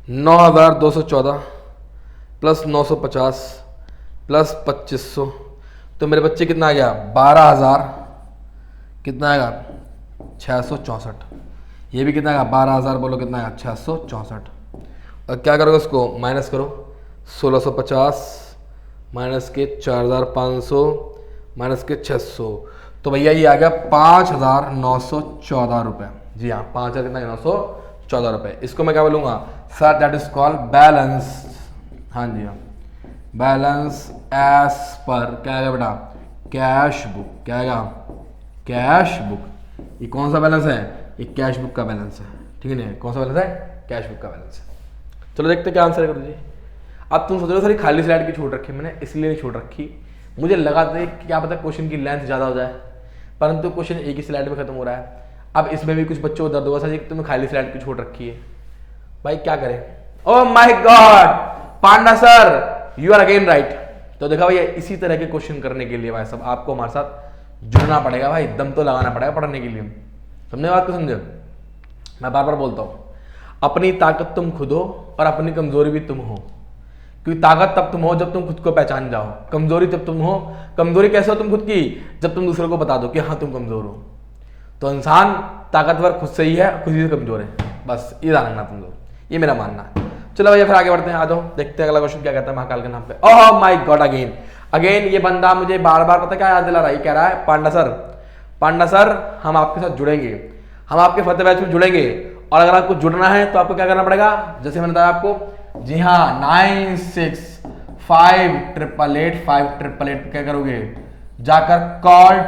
9,214 प्लस 950 प्लस 2,500, तो मेरे बच्चे कितना आ गया, 12,000, कितना आएगा 664। ये भी कितना आएगा 12,000, बोलो कितना आएगा 664। और क्या करोगे उसको माइनस करो, 1,650 माइनस के 4,500 माइनस के 600, तो भैया ये आ गया 5,914 रुपये। जी हाँ 5,914 रुपये। इसको मैं क्या बोलूँगा sir, that is called balance. हाँ जी हाँ, बैलेंस एज पर क्या आएगा बेटा, कैश बुक। क्या आएगा, कैश बुक। ये कौन सा बैलेंस है, ये कैश बुक का बैलेंस है। ठीक है ना, कौन सा बैलेंस है, कैश बुक का बैलेंस है। चलो देखते क्या आंसर है गुरुजी। अब तुम सोच रहे हो सर खाली स्लाइड की छोड़ रखी, मैंने इसलिए नहीं छोड़ रखी, मुझे लगा था कि क्या पता क्वेश्चन की लेंथ ज़्यादा हो जाए, परंतु क्वेश्चन एक ही स्लाइड में खत्म हो रहा है। अब इसमें भी कुछ बच्चों को दर्द होगा सर कि तुमने खाली स्लाइड क्यों छोड़ रखी है, भाई क्या करें। Oh my god Panda sir you are again right. तो देखा भैया इसी तरह के क्वेश्चन करने के लिए भाई सब आपको हमारे साथ जुड़ना पड़ेगा भाई, दम तो लगाना पड़ेगा पढ़ने के लिए। समझे बात को, समझे। मैं बार बार बोलता हूं अपनी ताकत तुम खुद हो और अपनी कमजोरी भी तुम हो, क्योंकि ताकत तब तुम हो जब तुम खुद को पहचान जाओ, कमजोरी जब तुम हो, कमजोरी कैसे हो तुम खुद की, जब तुम दूसरों को बता दो कि हाँ तुम कमजोर हो। तो इंसान ताकतवर खुद से ही है, खुद ही से कमजोर है, बस ये ध्यान रखना तुम लोग, ये मेरा मानना है। चलो भैया फिर आगे बढ़ते हैं, आ जाओ देखते हैं अगला क्वेश्चन क्या कहता है महाकाल के नाम पे। ओह माय गॉड अगेन अगेन ये बंदा मुझे बार बार पता क्या याद दिला रहा है, कह रहा है पांडा सर हम आपके साथ जुड़ेंगे, हम आपके फतेह बैच में जुड़ेंगे, और अगर आपको जुड़ना है तो आपको क्या करना पड़ेगा, जैसे मैंने बताया आपको, जी हाँ 96588858 क्या करोगे, जाकर कॉल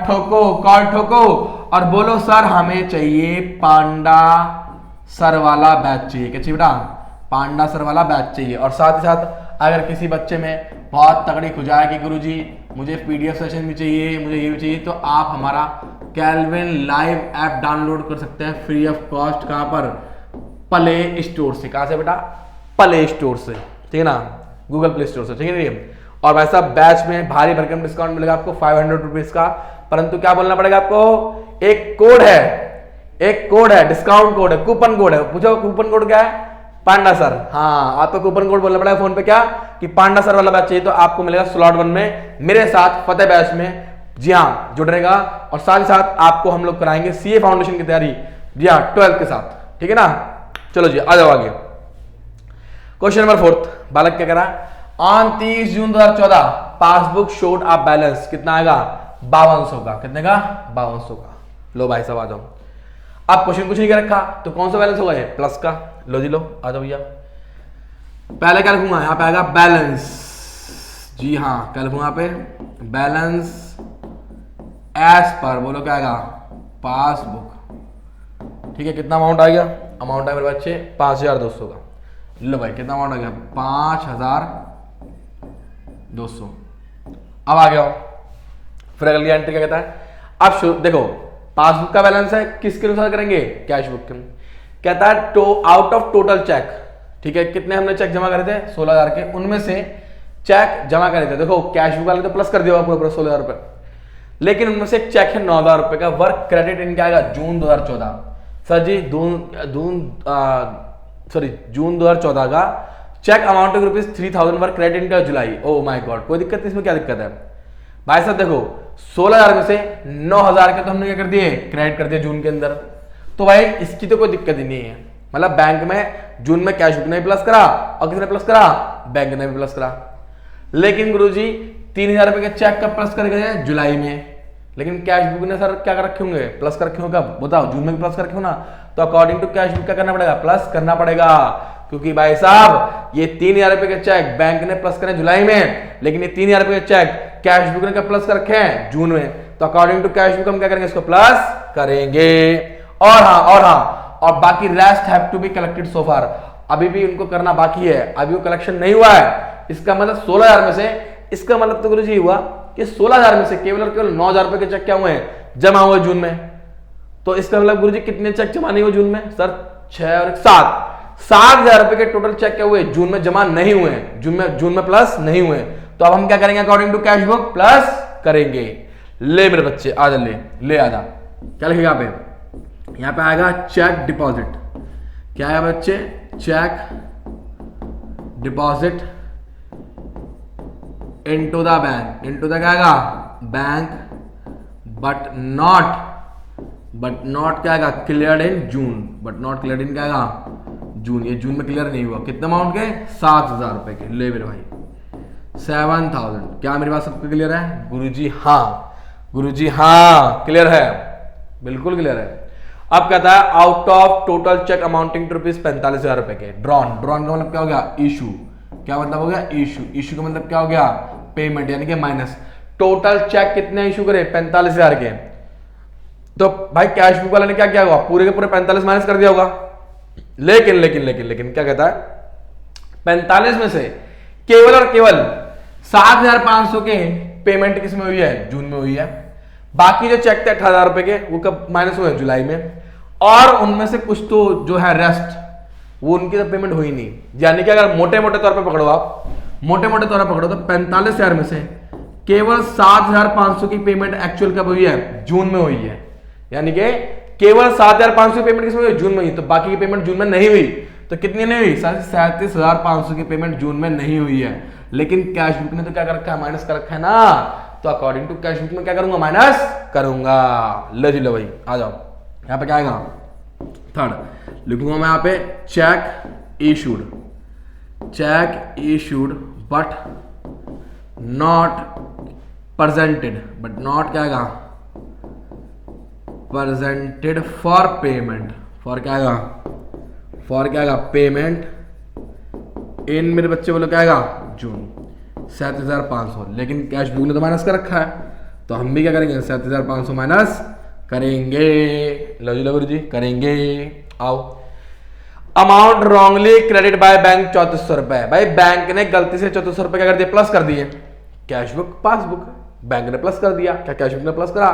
ठोको और बोलो सर हमें चाहिए पांडा सर वाला बैच चाहिए। क्या चाहिए बेटा, पांडा सर वाला बैच चाहिए। और साथ ही साथ अगर किसी बच्चे में बहुत तगड़ी खुजा है कि गुरुजी मुझे पीडीएफ सेशन भी चाहिए, मुझे ये भी चाहिए, तो आप हमारा कैल्विन लाइव ऐप डाउनलोड कर सकते हैं फ्री ऑफ कॉस्ट। कहां पर, प्ले स्टोर से। कहां से बेटा, प्ले स्टोर से, ठीक है ना, गूगल प्ले स्टोर से, ठीक है ना। और वैसा बैच में भारी भरकम डिस्काउंट मिलेगा आपको 500 रुपीज का, परंतु क्या बोलना पड़ेगा आपको, एक कोड है, डिस्काउंट कोड है, कूपन कोड है। पूछो कूपन कोड क्या है, पांडा सर। हाँ आपको कूपन कोड बोलना पड़ेगा फोन पे क्या, कि पांडा सर वाला बैच चाहिए, तो आपको मिलेगा स्लॉट 1 में मेरे साथ फतेह बैच में। जी हाँ जुड़ेगा, और साथ ही साथ आपको हम लोग कराएंगे सीए फाउंडेशन की तैयारी, जी हाँ 12th के साथ, ठीक है ना। चलो जी आ जाओ आगे। क्वेश्चन नंबर 4 बालक क्या करा, ऑन 30 जून 2014 पासबुक शोड आप बैलेंस कितना आएगा, 5200 का। कितने का, 5200 का। लो भाई सब आ जाओ। अब क्वेश्चन कुछ नहीं कर रखा तो कौन सा बैलेंस होगा, ये प्लस का। लो जी लो आ जाओ भैया, पहले क्या लिखूंगा, यहां पे आएगा बैलेंस। जी हाँ क्या लिखूंगा यहाँ पे, बैलेंस एज पर, बोलो क्या आएगा, पासबुक। ठीक है कितना अमाउंट आ गया, अमाउंट है मेरे बच्चे 5200 का। लो भाई कितना अमाउंट आ गया, 5200। अब आ गया फिर अगली एंट्री क्या कहता है, अब देखो पासबुक का बैलेंस है किसके अनुसार करेंगे, कैश बुक के। कहता है आउट ऑफ टोटल चेक, ठीक है कितने हमने चेक जमा करे थे 16000 के, उनमें से चेक जमा करे थे, देखो कैश बुक वाले तो प्लस कर दिया पूरा 16000 रुपए, लेकिन उनमें से एक चेक है 9000 रुपए का, वर्क क्रेडिट इनका आएगा जून 2014। सर जी जून 2014 का cheque amount of ₹3000 work credit इनका जुलाई। ओ माय गॉड कोई दिक्कत नहीं, इसमें क्या दिक्कत है भाई साहब। देखो 16000 में से 9000 के तो हमने क्या कर दिए, क्रेडिट कर दिए जून के अंदर, तो भाई इसकी तो कोई दिक्कत ही नहीं है। मतलब बैंक में जून में कैश बुक ने भी प्लस करा और किसने प्लस करा, बैंक ने भी प्लस करा। लेकिन गुरुजी 3000 रुपए के चेक कब प्लस कर गए, जुलाई में, लेकिन कैश बुक ने सर क्या कर रखे होंगे, प्लस कर रखे होंगे कब बताओ, जून में भी प्लस कर रखे हो ना, तो अकॉर्डिंग टू कैश बुक क्या करना पड़ेगा, प्लस करना पड़ेगा। क्योंकि भाई साहब ये 3000 रुपए के चेक बैंक ने प्लस करे जुलाई में, लेकिन ये 3000 रुपए के चेक कैश बुक ने क्या प्लस कर रखे हैं जून में, तो अकॉर्डिंग टू कैश बुक हम क्या करेंगे, इसको प्लस करेंगे। और बाकी rest have to be collected so far, अभी भी उनको करना बाकी है, अभी वो कलेक्शन नहीं हुआ है। इसका मतलब 16000 में से, इसका मतलब तो गुरुजी हुआ कि 16000 में से केवल और केवल 9000 रुपए के चेक क्या हुए हैं, जमा हुए जून में। तो इसका मतलब गुरुजी कितने चेक जमा नहीं हुए जून में, सर 6 और 7000 रुपए के टोटल चेक क्या हुए जून में, जमा नहीं हुए, जून में प्लस नहीं हुए। तो अब हम क्या करेंगे, according to cash book plus करेंगे। ले मेरे बच्चे आ जा, ले आ जा, क्या लिखेगा यहाँ पे, यहाँ पे आएगा चेक डिपॉजिट। क्या है बच्चे, cheque deposit into the bank, into the क्या आएगा बैंक, बट नॉट क्या आएगा, cleared in June, but not cleared in क्या आएगा जून, ये जून में क्लियर नहीं हुआ। कितने अमाउंट के, 7000 रुपए के। ले मेरे भाई 7000। क्या मेरे पास सबको क्लियर है गुरुजी, हाँ गुरुजी हाँ क्लियर है, बिल्कुल क्लियर है। अब कहता है out of total cheque amounting to ₹45000 रुपए के, ड्रॉन का मतलब क्या हो गया, इशू। क्या मतलब हो गया, इशू का मतलब क्या हो गया, पेमेंट, यानी कि माइनस। टोटल चेक कितने इशू करे, 45000 के, तो भाई कैश बुक वाले ने क्या किया होगा, पूरे के पूरे 45 माइनस कर दिया होगा। लेकिन क्या कहता है, 45 में से केवल और केवल 7,500 के पेमेंट किसमें हुई है? जून में हुई है। बाकी जो चेक थे 18,000 रुपए के वो कब माइनस हुए? जुलाई में। और उनमें से कुछ तो जो है रेस्ट वो उनकी तो पेमेंट हुई नहीं। यानी कि अगर मोटे मोटे तौर पे पकड़ो, आप मोटे मोटे तौर पे पकड़ो तो 45,000 में से केवल 7,500 की पेमेंट एक्चुअल कब हुई है? जून में हुई है। यानी कि केवल 7,500 की पेमेंट किसमें हुई? जून में हुई। तो बाकी की पेमेंट जून में नहीं हुई। तो कितनी नहीं हुई? 37,500 की पेमेंट जून में नहीं हुई है। लेकिन कैश बुक ने तो क्या कर रखा है? माइनस कर रखा है ना। तो अकॉर्डिंग टू कैश बुक में क्या करूंगा? माइनस करूंगा। लो जी लो भाई, आ जाओ। यहां पे क्या आएगा? थर्ड लिखूंगा मैं यहां पे cheque issued, check issued but not presented, but not क्या आएगा? प्रेजेंटेड फॉर पेमेंट, फॉर क्या आएगा? फॉर क्या आएगा? पेमेंट इन, मेरे बच्चे बोलो क्या आएगा? जून। 7,500। लेकिन कैश बुक ने तो माइनस कर रखा है, तो हम भी क्या करेंगे? 7,500 माइनस करेंगे। लो जी लो गुरु जी, करेंगे। आओ, amount wrongly credit by bank 3400 रुपए। भाई बैंक ने गलती से 3400 रुपए क्या कर दिए? प्लस कर दिए। कैश बुक पासबुक, बैंक ने प्लस कर दिया, क्या कैश बुक ने प्लस करा?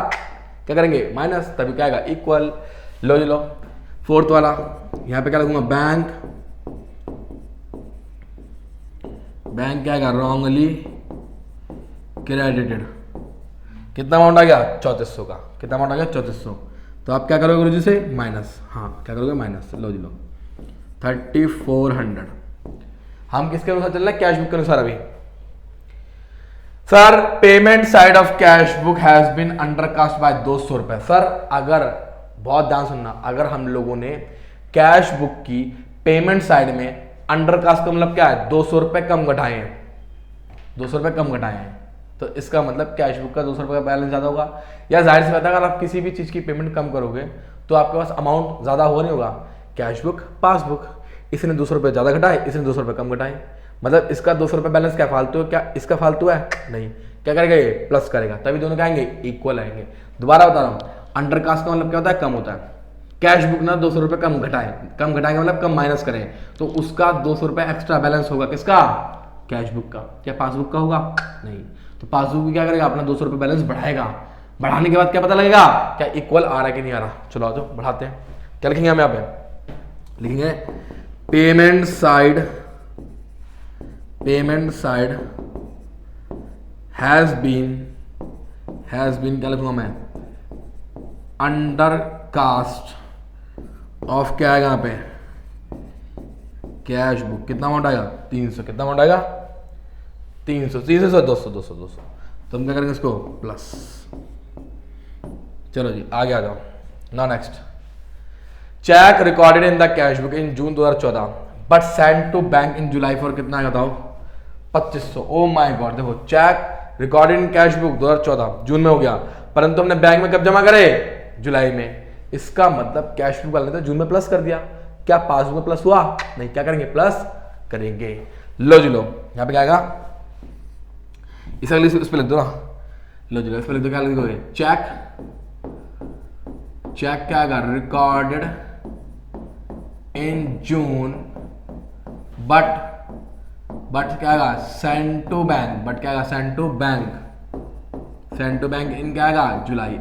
क्या करेंगे? माइनस। तभी क्या आएगा? इक्वल। लो जी लो, फोर्थ वाला यहां पे क्या लगूंगा? बैंक, बैंक क्या आएगा? Wrongly credited. कितना अमाउंट आ गया? 3400 का। कितना अमाउंट आ गया? 3400। तो आप क्या करोगे गुरु जी से? माइनस। हाँ, क्या करोगे? माइनस। लो जी लो, 3400। हम किसके अनुसार चल रहे हैं? कैश बुक के अनुसार। अभी sir payment side of cash book has been undercast by 200 रुपए। सर अगर, बहुत ध्यान सुनना, अगर हम लोगों ने कैश बुक की पेमेंट साइड में अंडरकास्ट का मतलब क्या है? 200 रुपए कम घटाए हैं, 200 रुपए कम घटाए हैं, तो इसका मतलब कैश बुक का 200 रुपए का बैलेंस ज्यादा होगा। या जाहिर सी बात है, अगर आप किसी भी चीज की पेमेंट कम करोगे तो आपके पास अमाउंट ज्यादा हो नहीं होगा। कैश बुक पासबुक, इसने 200 रुपए ज्यादा घटाए, इसने 200 रुपए कम घटाए, मतलब इसका 200 रुपए बैलेंस क्या फालतू है? क्या इसका फालतू है? नहीं। क्या करेगा? ये प्लस करेगा, तभी दोनों क्या आएंगे? इक्वल आएंगे। दोबारा बता रहा हूं, अंडरकास्ट का मतलब क्या होता है? कम होता है। कैश बुक ना 200 रुपए कम घटाए, कम घटाएंगे मतलब कम माइनस करें, तो उसका 200 रुपए एक्स्ट्रा बैलेंस होगा। किसका? कैश बुक का। क्या पासबुक का होगा? नहीं। तो पासबुक भी क्या करेगा? अपना 200 रुपए बैलेंस बढ़ाएगा। बढ़ाने के बाद क्या पता लगेगा? क्या इक्वल आ रहा है कि नहीं आ रहा? चलो आ जाओ बढ़ाते हैं। क्या लिखेंगे हम यहाँ पे? लिखेंगे payment side, payment side has been क्या लिखूंगा मैं? अंडर कास्ट ऑफ क्या आएगा यहाँ पे? Cash book. कितना अमाउंट आएगा? 300। कितना अमाउंट आएगा? 300। 300 200 200 200। तो हम क्या करेंगे इसको? प्लस। चलो जी आगे आ जाओ ना। Next, cheque recorded in the cash book in June 2014 but send to bank in July for कितना आएगा बताओ? 2500। ओ माय गॉड, देखो cheque recorded in cash book 2014 जून में हो गया, परंतु हमने बैंक में कब जमा करे? जुलाई में। इसका मतलब कैश बुक वाले ने तो जून में प्लस कर दिया। क्या पासबुक में प्लस हुआ? नहीं। क्या करेंगे? प्लस करेंगे। लो जी लो, यहां पे क्या आएगा? इस अगली उस पे लिख दो ना। लो जी लो, इस पे लिख दो। क्या लिखोगे? चेक, चेक क्या आएगा? रिकॉर्डेड इन जून बट क्या आएगा? Send to bank. बट क्या आएगा? Send to bank. Send to bank in क्या आएगा? जुलाई।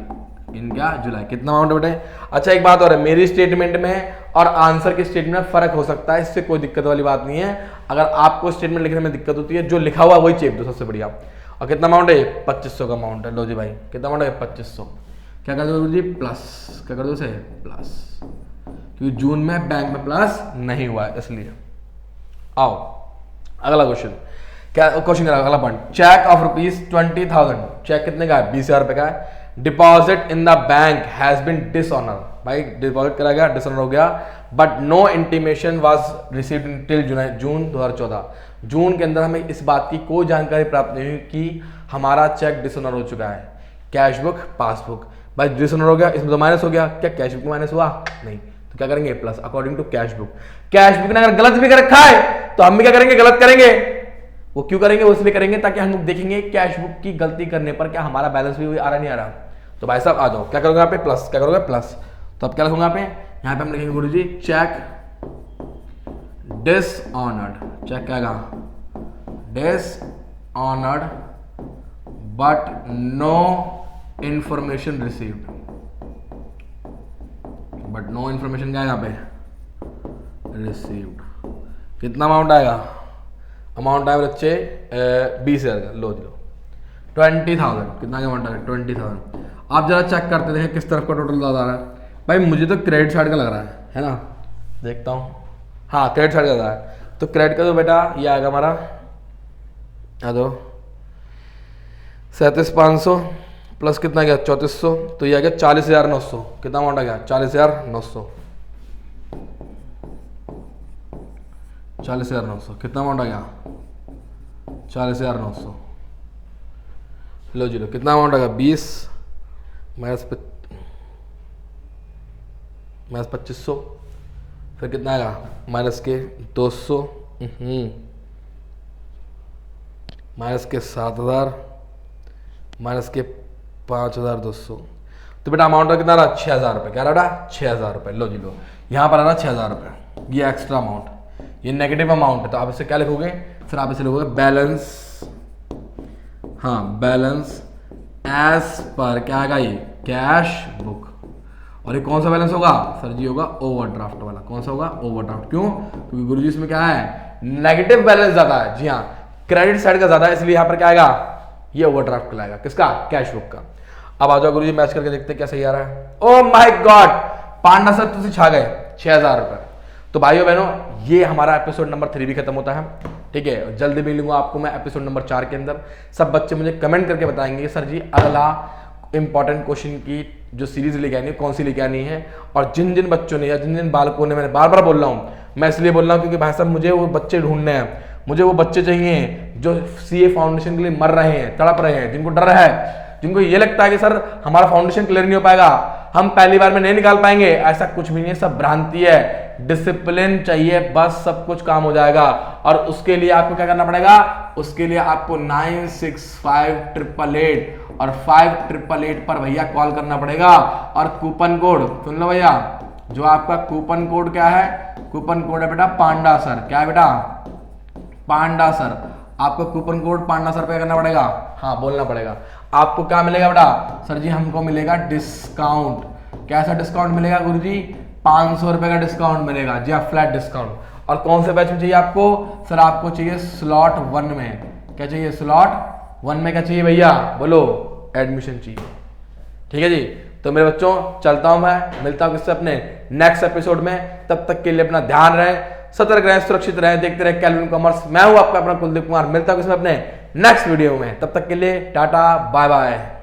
इन क्या? जुलाई। कितना अमाउंट बेटे? अच्छा एक बात और है, मेरी स्टेटमेंट में और आंसर के स्टेटमेंट में फर्क हो सकता है, इससे कोई दिक्कत वाली बात नहीं है। अगर आपको स्टेटमेंट लिखने में दिक्कत होती है, जो लिखा हुआ वही चेप दो, सबसे बढ़िया। और कितना अमाउंट है? 2500 का अमाउंट है। लो जी भाई, कितना अमाउंट है? 2500। क्या कर दो जी? प्लस। क्या कर दो इसे? प्लस, क्योंकि जून में बैंक में प्लस नहीं हुआ है इसलिए। आओ अगला क्वेश्चन। क्या क्वेश्चन करा? अगला पॉइंट, चेक ऑफ ₹20,000। चेक कितने का है? 20,000 रुपए का है। Deposit in the bank has been dishonour. भाई डिपॉजिट करा गया, डिसऑनर हो गया, but no intimation was received till June 2014। June के अंदर हमें इस बात की कोई जानकारी प्राप्त नहीं हुई कि हमारा चेक डिसऑनर हो चुका है। कैश बुक पासबुक, भाई डिसऑनर हो गया, इसमें तो माइनस हो गया। क्या कैश बुक में माइनस हुआ? नहीं। तो क्या करेंगे? Plus, according to cash book. Cash book ने अगर गलत भी कर रखा है तो हम भी क्या करेंगे? गलत करेंगे। वो क्यों करेंगे? वो इसलिए करेंगे ताकि हम लोग देखेंगे कैश बुक की गलती करने पर क्या हमारा बैलेंस भी आ रहा नहीं आ रहा। तो भाई साहब आ जाओ, क्या करोगे यहाँ पे? प्लस। क्या करोगे? प्लस। तो अब क्या लिखूंगा यहाँ पे? यहाँ पे हम लिखेंगे गुरु जी चेक डिसऑनर्ड। चेक क्या आएगा? Dishonoured but no information received, but no information क्या है यहाँ पे, रिसीव्ड। कितना अमाउंट आएगा, अमाउंट आएगा बच्चे 20,000 का, लो 20,000, कितना अमाउंट आएगा 20,000। आप जरा चेक करते देखें किस तरफ का टोटल ज़्यादा आ रहा है। भाई मुझे तो क्रेडिट साइड का लग रहा है ना, देखता हूँ, हाँ क्रेडिट साइड का ज़्यादा है, तो क्रेडिट का तो बेटा ये आएगा हमारा, आ दो 37,500 प्लस कितना गया 3400, तो ये आ गया 40,900। कितना अमाउंट आ गया 40,900, 40,900। कितना अमाउंट आ गया 40,900। लो जी लो, कितना अमाउंट आ गया 20 माइनस 2500, फिर कितना आएगा माइनस के 200, माइनस के 7,000, माइनस के 5,200। तो बेटा अमाउंट कितना रहा 6,000 रुपये। क्या रहा 6,000 रुपये। लो जी लो, यहाँ पर आ रहा 6,000 रुपये, ये एक्स्ट्रा अमाउंट, ये नेगेटिव अमाउंट है, तो आप इसे क्या लिखोगे, फिर आप इसे लिखोगे बैलेंस, हाँ बैलेंस एज पर क्या आएगा ये कैश बुक। और ये कौन सा बैलेंस होगा सर जी, होगा ओवरड्राफ्ट वाला। कौन सा होगा ओवरड्राफ्ट, क्यों, क्योंकि गुरुजी इसमें क्या है नेगेटिव बैलेंस ज्यादा है। जी हाँ, क्रेडिट साइड का ज्यादा है, इसलिए यहाँ पर क्या आएगा, ये ओवरड्राफ्ट कहलाएगा, किसका, कैश बुक का। अब आ जाओ गुरुजी मैच करके देखते हैं क्या सही आ रहा है। ओ माय गॉड, पांडा सर तुझे छा गए 6,000 रुपये। तो भाइयों बहनों, ये हमारा एपिसोड नंबर 3 भी खत्म होता है, ठीक है। जल्दी मिलूंगा आपको मैं एपिसोड नंबर 4 के अंदर। सब बच्चे मुझे कमेंट करके बताएंगे सर जी अगला इंपॉर्टेंट क्वेश्चन की जो सीरीज लेके आनी है कौन सी लेके आनी है। और जिन जिन बच्चों ने या जिन जिन बालकों ने, मैंने बार बार बोल रहा हूँ, मैं इसलिए बोल रहा हूँ क्योंकि भाई साहब मुझे वो बच्चे ढूंढने हैं, मुझे वो बच्चे चाहिए जो सीए फाउंडेशन के लिए मर रहे हैं, तड़प रहे हैं, जिनको डर है, जिनको ये लगता है कि सर हमारा फाउंडेशन क्लियर नहीं हो पाएगा, हम पहली बार में नहीं निकाल पाएंगे। ऐसा कुछ भी नहीं है, सब भ्रांति है। डिसिप्लिन चाहिए, बस सब कुछ काम हो जाएगा। और उसके लिए आपको क्या करना पड़ेगा, उसके लिए आपको 965888 और 5888 पर भैया कॉल करना पड़ेगा। और कूपन कोड सुन लो भैया, जो आपका कूपन कोड क्या है, कूपन कोड है बेटा पांडा सर। क्या है बेटा, पांडा सर। आपको कूपन कोड पांडा सर पे करना पड़ेगा, हाँ बोलना पड़ेगा। आपको क्या मिलेगा बेटा, सर जी हमको मिलेगा डिस्काउंट। कैसा डिस्काउंट मिलेगा गुरुजी, 500 रुपए का डिस्काउंट मिलेगा, जी हाँ फ्लैट डिस्काउंट। और कौन से बैच में चाहिए आपको, सर आपको चाहिए स्लॉट 1 में। क्या चाहिए, स्लॉट 1 में क्या चाहिए भैया, बोलो, एडमिशन चाहिए, ठीक है जी। तो मेरे बच्चों चलता हूं मैं, मिलता हूं किससे अपने नेक्स्ट एपिसोड में। तब तक के लिए अपना ध्यान रहे, सतर्क रहे, सुरक्षित रहे, देखते रहे कैल्विन कॉमर्स। मैं हूं आपका अपना कुलदीप कुमार, मिलता हूं किसमें अपने नेक्स्ट वीडियो में। तब तक के लिए टाटा बाय बाय।